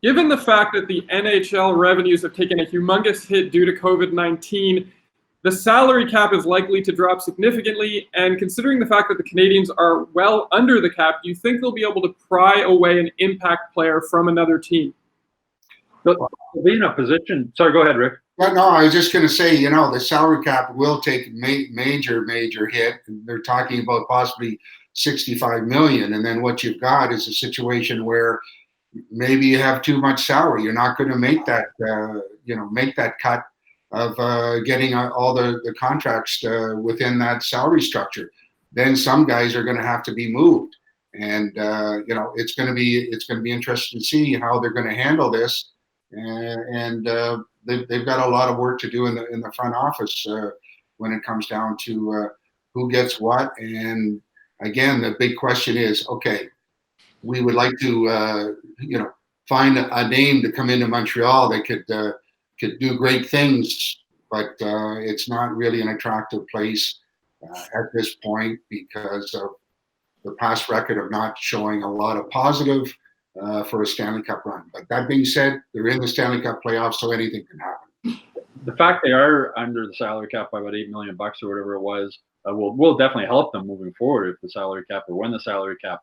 Given the fact that the NHL revenues have taken a humongous hit due to COVID-19, the salary cap is likely to drop significantly, and considering the fact that the Canadiens are well under the cap, do you think they'll be able to pry away an impact player from another team? They'll be in a position. Sorry, go ahead, Rick. But no, I was just going to say, the salary cap will take major hit. They're talking about possibly $65 million, and then what you've got is a situation where maybe you have too much salary. You're not going to make that, make that cut of getting all the contracts within that salary structure. Then some guys are going to have to be moved, and it's going to be interesting to see how they're going to handle this. And they've got a lot of work to do in the front office when it comes down to who gets what. And again, the big question is, okay, we would like to find a name to come into Montreal that could do great things, but it's not really an attractive place at this point because of the past record of not showing a lot of positive for a Stanley Cup run. But that being said, they're in the Stanley Cup playoffs, so anything can happen. The fact they are under the salary cap by about $8 million or whatever it was will definitely help them moving forward if the salary cap or when the salary cap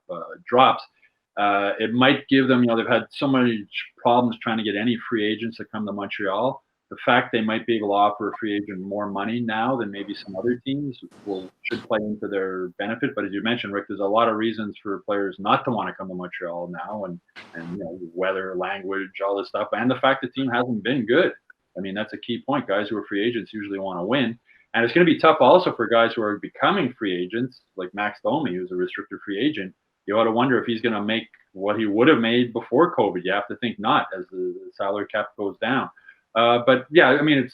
drops. It might give them, they've had so many problems trying to get any free agents to come to Montreal. The fact they might be able to offer a free agent more money now than maybe some other teams should play into their benefit. But as you mentioned, Rick, there's a lot of reasons for players not to want to come to Montreal now, and weather, language, all this stuff, and the fact the team hasn't been good. I mean, that's a key point. Guys who are free agents usually want to win. And it's going to be tough also for guys who are becoming free agents, like Max Domi, who's a restricted free agent. You ought to wonder if he's going to make what he would have made before COVID. You have to think not, as the salary cap goes down. But yeah, I mean,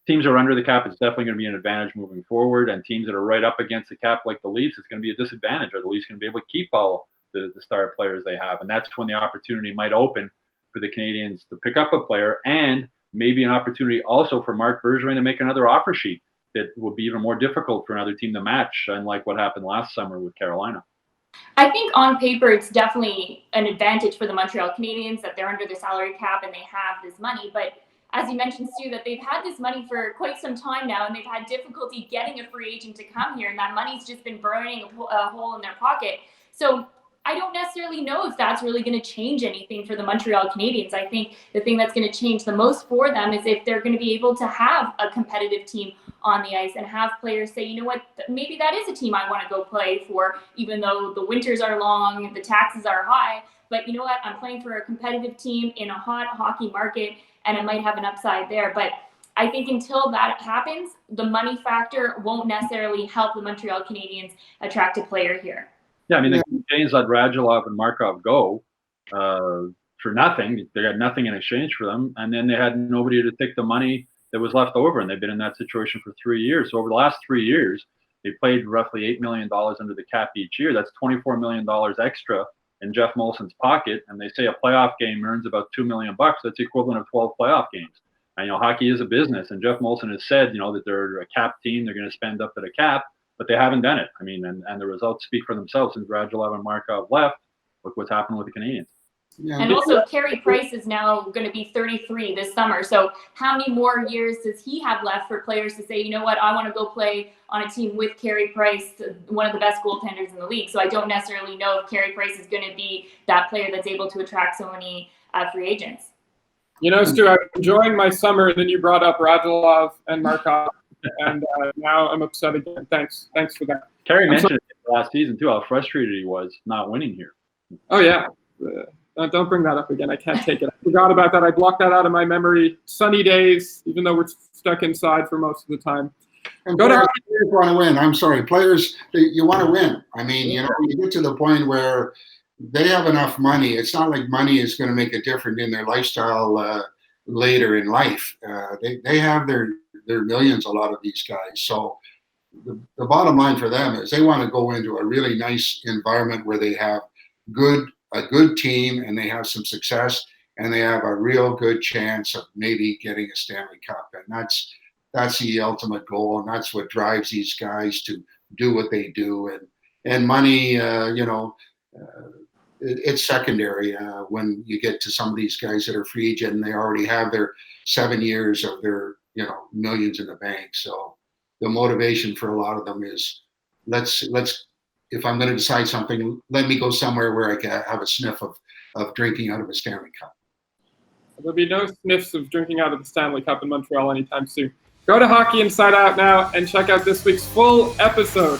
teams are under the cap. It's definitely going to be an advantage moving forward. And teams that are right up against the cap, like the Leafs, it's going to be a disadvantage. Or the Leafs going to be able to keep all the star players they have. And that's when the opportunity might open for the Canadiens to pick up a player, and maybe an opportunity also for Marc Bergevin to make another offer sheet that will be even more difficult for another team to match, unlike what happened last summer with Carolina. I think on paper, it's definitely an advantage for the Montreal Canadiens that they're under the salary cap and they have this money. But as you mentioned, Stu, that they've had this money for quite some time now, and they've had difficulty getting a free agent to come here, and that money's just been burning a hole in their pocket. So I don't necessarily know if that's really going to change anything for the Montreal Canadiens. I think the thing that's going to change the most for them is if they're going to be able to have a competitive team on the ice and have players say, you know what, maybe that is a team I want to go play for, even though the winters are long, the taxes are high. But you know what, I'm playing for a competitive team in a hot hockey market, and I might have an upside there. But I think until that happens, the money factor won't necessarily help the Montreal Canadiens attract a player here. Yeah, I mean, the Canadiens let Radulov and Markov go for nothing. They got nothing in exchange for them, and then they had nobody to take the money that was left over, and they've been in that situation for 3 years. So over the last 3 years, they played roughly $8 million under the cap each year. That's $24 million extra in Jeff Molson's pocket, and they say a playoff game earns about $2 million. That's the equivalent of 12 playoff games. And hockey is a business, and Jeff Molson has said, that they're a cap team, they're going to spend up to the cap, but they haven't done it. I mean, and the results speak for themselves. Since Radulov and Markov left, look what's happened with the Canadiens. Yeah. And also, Carey Price is now going to be 33 this summer. So how many more years does he have left for players to say, you know what, I want to go play on a team with Carey Price, one of the best goaltenders in the league. So I don't necessarily know if Carey Price is going to be that player that's able to attract so many free agents. Stu, I'm enjoying my summer, and then you brought up Radulov and Markov, and now I'm upset again. Thanks for that. Carey mentioned it last season, too, how frustrated he was not winning here. Oh, yeah. Don't bring that up again. I can't take it. I forgot about that. I blocked that out of my memory. Sunny days, even though we're stuck inside for most of the time. And players want to win. I'm sorry. Players, you want to win. I mean, you get to the point where they have enough money. It's not like money is going to make a difference in their lifestyle later in life. They have their millions, a lot of these guys. So the bottom line for them is they want to go into a really nice environment where they have a good team, and they have some success, and they have a real good chance of maybe getting a Stanley Cup. And that's the ultimate goal, and that's what drives these guys to do what they do. And money, it's secondary when you get to some of these guys that are free agent and they already have their 7 years of their millions in the bank. So the motivation for a lot of them is let's if I'm going to decide something, let me go somewhere where I can have a sniff of drinking out of a Stanley Cup. There'll be no sniffs of drinking out of the Stanley Cup in Montreal anytime soon. Go to Hockey Inside Out now and check out this week's full episode.